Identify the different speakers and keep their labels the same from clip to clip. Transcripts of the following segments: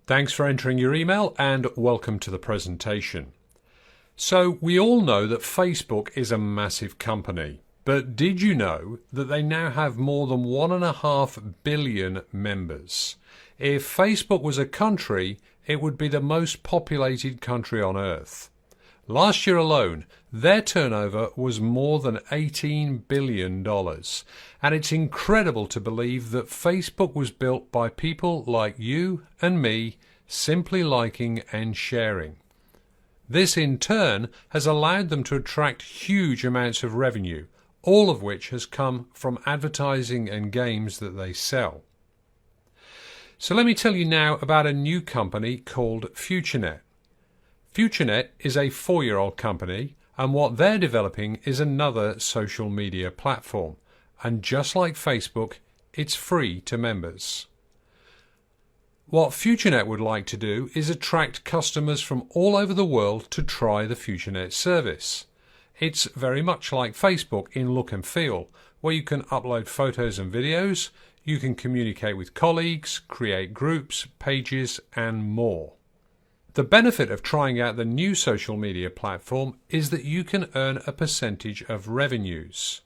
Speaker 1: Thanks for entering your email and welcome to the presentation. So we all know that Facebook is a massive company, but did you know that they now have more than 1.5 billion members? If Facebook was a country, it would be the most populated country on Earth. Last year alone, their turnover was more than $18 billion. And it's incredible to believe that Facebook was built by people like you and me, simply liking and sharing. This in turn has allowed them to attract huge amounts of revenue, all of which has come from advertising and games that they sell. So let me tell you now about a new company called FutureNet. FutureNet is a 4-year-old company, and what they're developing is another social media platform. And just like Facebook, it's free to members. What FutureNet would like to do is attract customers from all over the world to try the FutureNet service. It's very much like Facebook in look and feel, where you can upload photos and videos, you can communicate with colleagues, create groups, pages, and more. The benefit of trying out the new social media platform is that you can earn a percentage of revenues.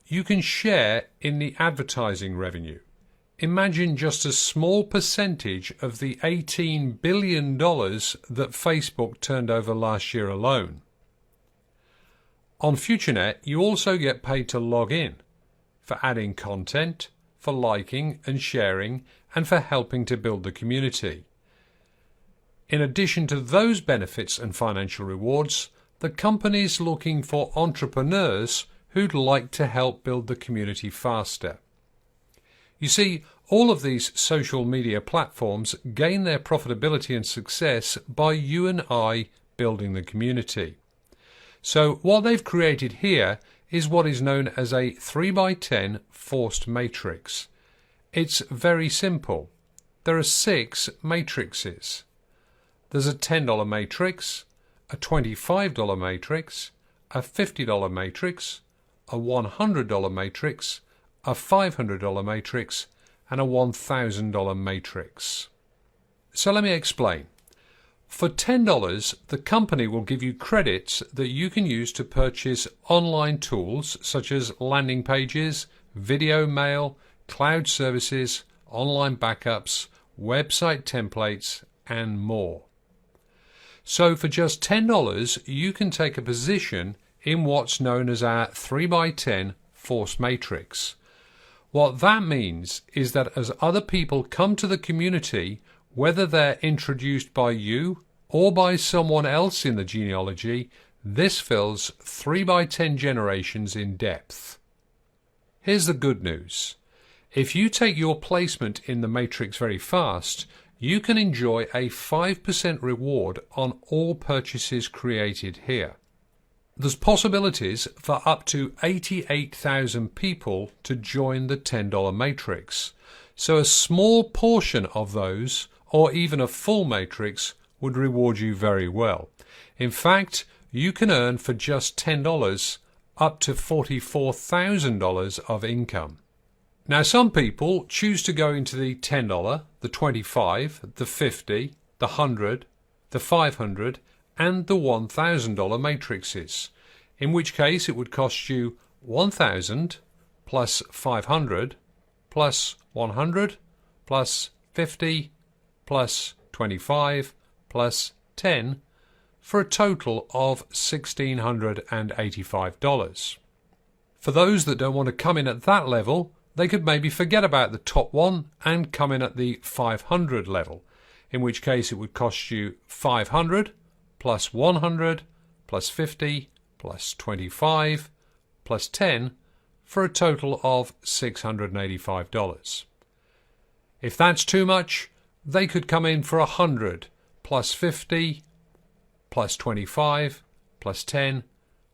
Speaker 1: You can share in the advertising revenue. Imagine just a small percentage of the $18 billion that Facebook turned over last year alone. On FutureNet, you also get paid to log in, for adding content, for liking and sharing, and for helping to build the community. In addition to those benefits and financial rewards, the company is looking for entrepreneurs who'd like to help build the community faster. You see, all of these social media platforms gain their profitability and success by you and I building the community. So what they've created here is what is known as a 3x10 forced matrix. It's very simple. There are 6 matrices. There's a $10 matrix, a $25 matrix, a $50 matrix, a $100 matrix, a $500 matrix, and a $1,000 matrix. So let me explain. For $10, the company will give you credits that you can use to purchase online tools such as landing pages, video mail, cloud services, online backups, website templates, and more. So for just $10, you can take a position in what's known as our 3x10 force matrix. What that means is that as other people come to the community, whether they're introduced by you or by someone else in the genealogy, this fills 3x10 generations in depth. Here's the good news. If you take your placement in the matrix very fast, you can enjoy a 5% reward on all purchases created here. There's possibilities for up to 88,000 people to join the $10 matrix. So a small portion of those, or even a full matrix, would reward you very well. In fact, you can earn for just $10 up to $44,000 of income. Now some people choose to go into the $10, the $25, the $50, the $100, the $500 and the $1,000 matrices, in which case it would cost you $1,000 plus $500 plus $100 plus $50 plus $25 plus $10 for a total of $1,685. For those that don't want to come in at that level, they could maybe forget about the top one and come in at the 500 level, in which case it would cost you $500 plus $100 plus $50 plus $25 plus $10 for a total of $685. If that's too much, they could come in for $100 plus $50 plus $25 plus $10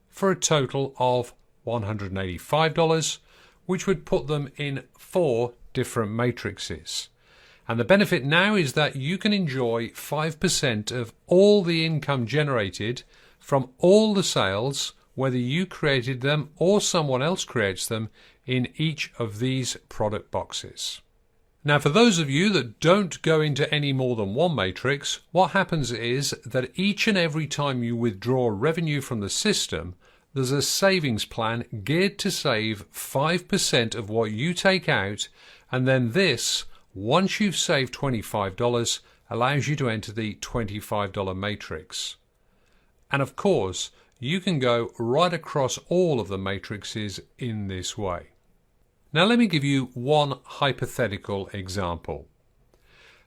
Speaker 1: for a total of $185, which would put them in 4 different matrices. And the benefit now is that you can enjoy 5% of all the income generated from all the sales, whether you created them or someone else creates them, in each of these product boxes. Now, for those of you that don't go into any more than one matrix, what happens is that each and every time you withdraw revenue from the system, there's a savings plan geared to save 5% of what you take out, and then this, once you've saved $25, allows you to enter the $25 matrix. And of course, you can go right across all of the matrices in this way. Now let me give you one hypothetical example.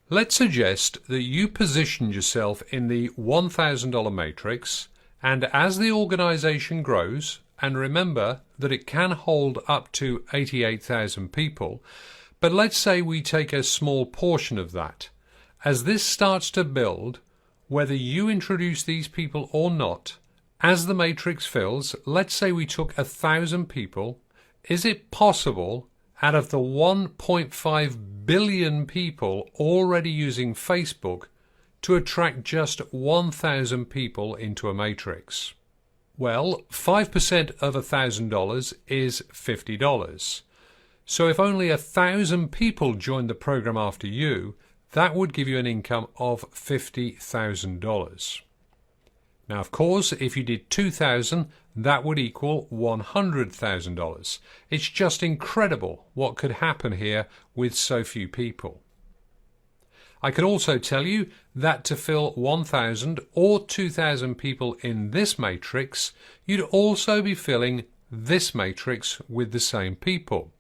Speaker 1: Let's suggest that you position yourself in the $1,000 matrix, and as the organization grows, and remember that it can hold up to 88,000 people, but let's say we take a small portion of that. As this starts to build, whether you introduce these people or not, as the matrix fills, let's say we took 1,000 people, is it possible out of the 1.5 billion people already using Facebook to attract just 1,000 people into a matrix? Well, 5% of $1,000 is $50. So if only 1,000 people joined the program after you, that would give you an income of $50,000. Now, of course, if you did 2,000, that would equal $100,000. It's just incredible what could happen here with so few people. I can also tell you that to fill 1,000 or 2,000 people in this matrix, you'd also be filling this matrix with the same people.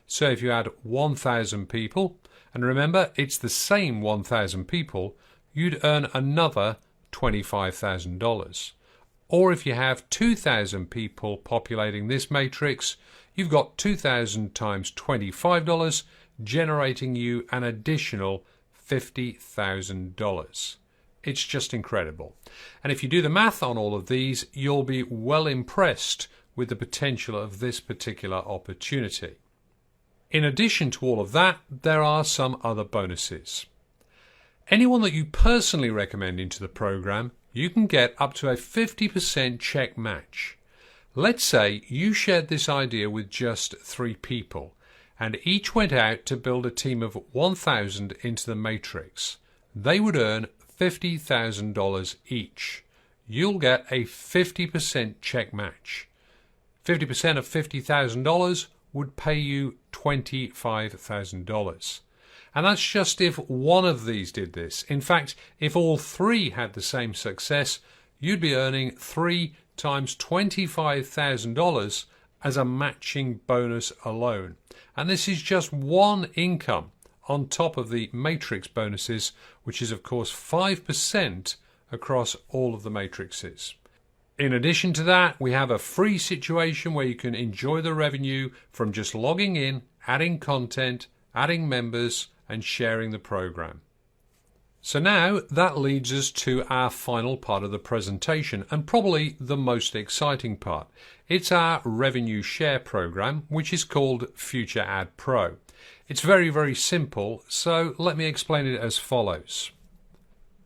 Speaker 1: So if you add 1,000 people, and remember it's the same 1,000 people, you'd earn another $25,000. Or if you have 2,000 people populating this matrix, you've got 2,000 times $25, generating you an additional $50,000. It's just incredible. And if you do the math on all of these, you'll be well impressed with the potential of this particular opportunity. In addition to all of that, there are some other bonuses. Anyone that you personally recommend into the program, you can get up to a 50% check match. Let's say you shared this idea with just 3 people, and each went out to build a team of 1,000 into the matrix. They would earn $50,000 each. You'll get a 50% check match. 50% of $50,000 would pay you $25,000. And that's just if one of these did this. In fact, if all 3 had the same success, you'd be earning 3 times $25,000 as a matching bonus alone. And this is just one income on top of the matrix bonuses, which is of course 5% across all of the matrices. In addition to that, we have a free situation where you can enjoy the revenue from just logging in, adding content, adding members, and sharing the program. So now that leads us to our final part of the presentation, and probably the most exciting part. It's our revenue share program, which is called FutureAdPro. It's very, very simple, so let me explain it as follows.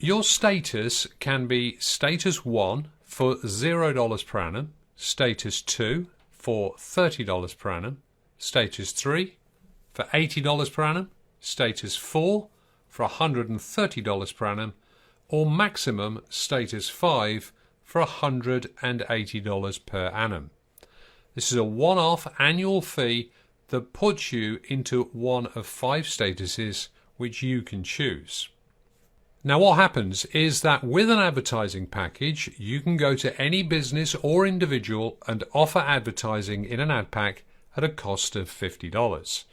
Speaker 1: Your status can be status 1 for $0 per annum, status 2 for $30 per annum, status 3 for $80 per annum, status 4 for $130 per annum, or maximum status 5 for $180 per annum. This is a one-off annual fee that puts you into one of 5 statuses which you can choose. Now what happens is that with an advertising package, you can go to any business or individual and offer advertising in an ad pack at a cost of $50.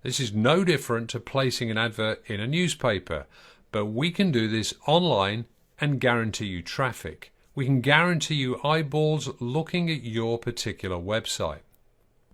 Speaker 1: This is no different to placing an advert in a newspaper, but we can do this online and guarantee you traffic. We can guarantee you eyeballs looking at your particular website.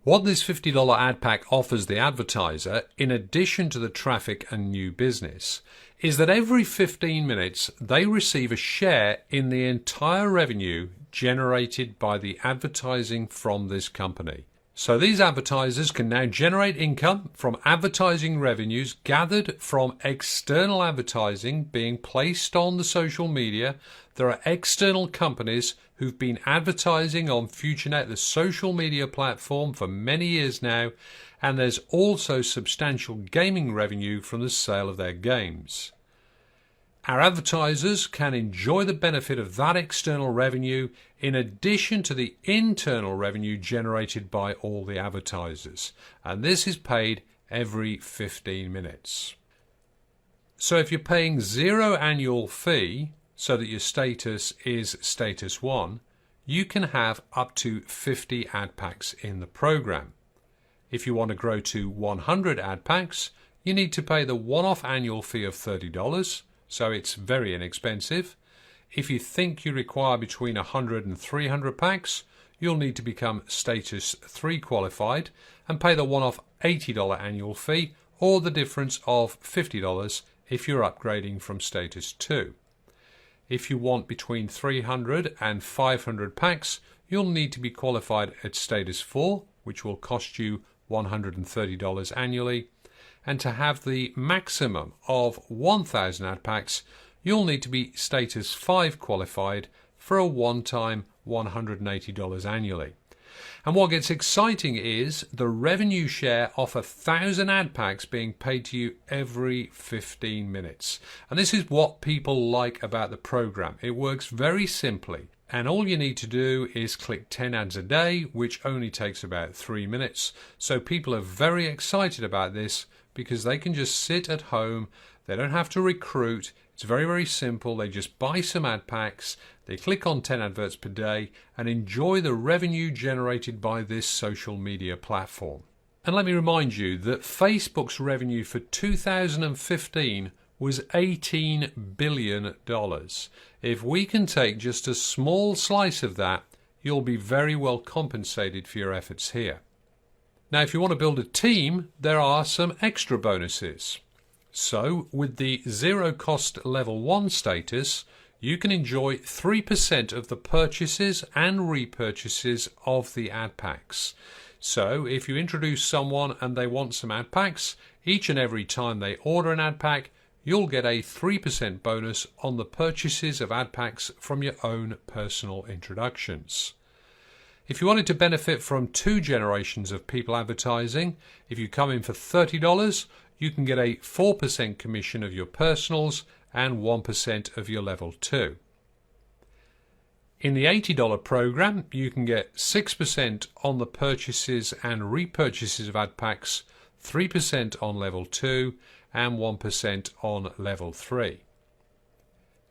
Speaker 1: What this $50 ad pack offers the advertiser, in addition to the traffic and new business, is that every 15 minutes they receive a share in the entire revenue generated by the advertising from this company. So these advertisers can now generate income from advertising revenues gathered from external advertising being placed on the social media. There are external companies who've been advertising on FutureNet, the social media platform, for many years now, and there's also substantial gaming revenue from the sale of their games. Our advertisers can enjoy the benefit of that external revenue in addition to the internal revenue generated by all the advertisers, and this is paid every 15 minutes. So if you're paying 0 annual fee so that your status is status 1, you can have up to 50 ad packs in the program. If you want to grow to 100 ad packs, you need to pay the one-off annual fee of $30, so it's very inexpensive. If you think you require between 100 and 300 packs, you'll need to become status 3 qualified and pay the one-off $80 annual fee, or the difference of $50 if you're upgrading from status 2. If you want between 300 and 500 packs, you'll need to be qualified at status 4, which will cost you $130 annually. And to have the maximum of 1,000 ad packs, you'll need to be status 5 qualified for a one-time $180 annually. And what gets exciting is the revenue share off 1,000 ad packs being paid to you every 15 minutes. And this is what people like about the program. It works very simply. And all you need to do is click 10 ads a day, which only takes about 3 minutes. So people are very excited about this because they can just sit at home. They don't have to recruit. It's very, very simple. They just buy some ad packs. They click on 10 adverts per day and enjoy the revenue generated by this social media platform. And let me remind you that Facebook's revenue for 2015 was $18 billion. If we can take just a small slice of that, you'll be very well compensated for your efforts here. Now, if you want to build a team, there are some extra bonuses. So, with the zero cost level 1 status, you can enjoy 3% of the purchases and repurchases of the ad packs. So, if you introduce someone and they want some ad packs, each and every time they order an ad pack, you'll get a 3% bonus on the purchases of ad packs from your own personal introductions. If you wanted to benefit from 2 generations of people advertising, if you come in for $30, you can get a 4% commission of your personals and 1% of your level 2. In the $80 program, you can get 6% on the purchases and repurchases of ad packs, 3% on level 2, and 1% on level 3.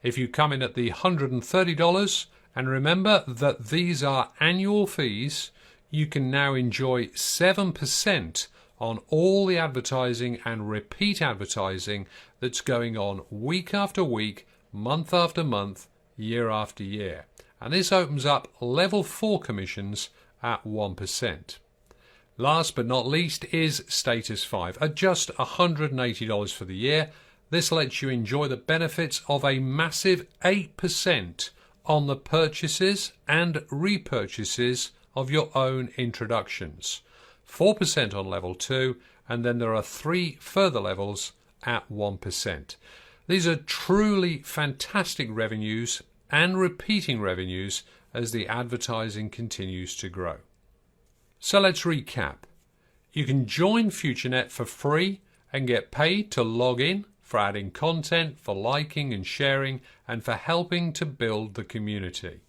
Speaker 1: If you come in at the $130, and remember that these are annual fees, you can now enjoy 7% on all the advertising and repeat advertising that's going on week after week, month after month, year after year. And this opens up level 4 commissions at 1%. Last but not least is status 5 at just $180 for the year. This lets you enjoy the benefits of a massive 8% on the purchases and repurchases of your own introductions, 4% on level 2, and then there are 3 further levels at 1%. These are truly fantastic revenues and repeating revenues as the advertising continues to grow. So let's recap. You can join FutureNet for free and get paid to log in, for adding content, for liking and sharing, and for helping to build the community.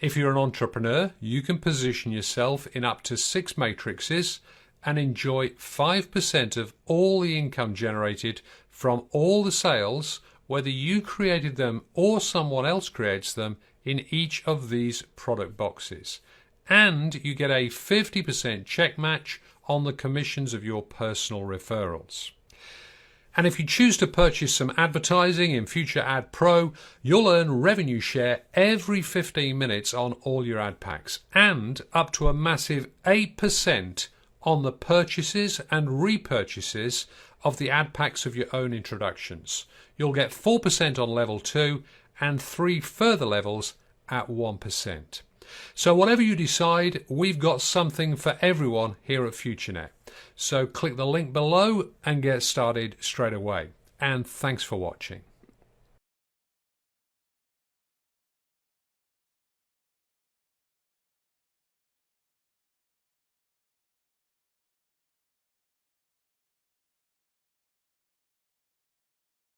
Speaker 1: If you're an entrepreneur, you can position yourself in up to 6 matrices and enjoy 5% of all the income generated from all the sales, whether you created them or someone else creates them, in each of these product boxes. And you get a 50% check match on the commissions of your personal referrals. And if you choose to purchase some advertising in FutureAdPro, you'll earn revenue share every 15 minutes on all your ad packs, and up to a massive 8% on the purchases and repurchases of the ad packs of your own introductions. You'll get 4% on level 2 and 3 further levels at 1%. So whatever you decide, we've got something for everyone here at FutureNet. So click the link below and get started straight away. And thanks for watching.